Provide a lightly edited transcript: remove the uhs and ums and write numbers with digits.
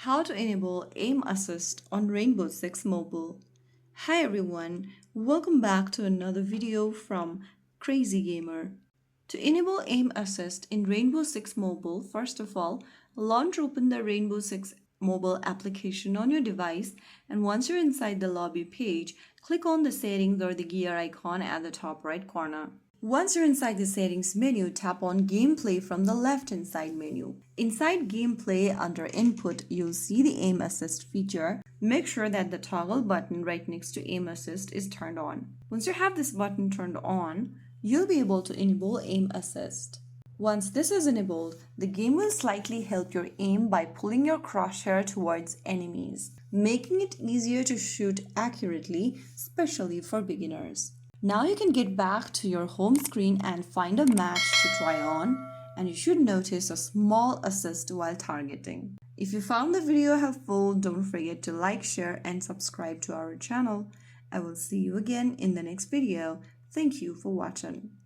How to enable aim assist on Rainbow Six Mobile. Hi everyone, welcome back to another video from Crazy Gamer. To enable aim assist in Rainbow Six Mobile, first of all, launch open the Rainbow Six Mobile application on your device, and once you're inside the lobby page, click on the settings or the gear icon at the top right corner. Once you're inside the settings menu, tap on gameplay from the left hand side menu. Inside gameplay under input, you'll see the aim assist feature. Make sure that the toggle button right next to aim assist is turned on. Once you have this button turned on, you'll be able to enable aim assist. Once this is enabled, the game will slightly help your aim by pulling your crosshair towards enemies, making it easier to shoot accurately, especially for beginners. Now you can get back to your home screen and find a match to try on, and you should notice a small assist while targeting. If you found the video helpful, don't forget to like, share and subscribe to our channel. I will see you again in the next video. Thank you for watching.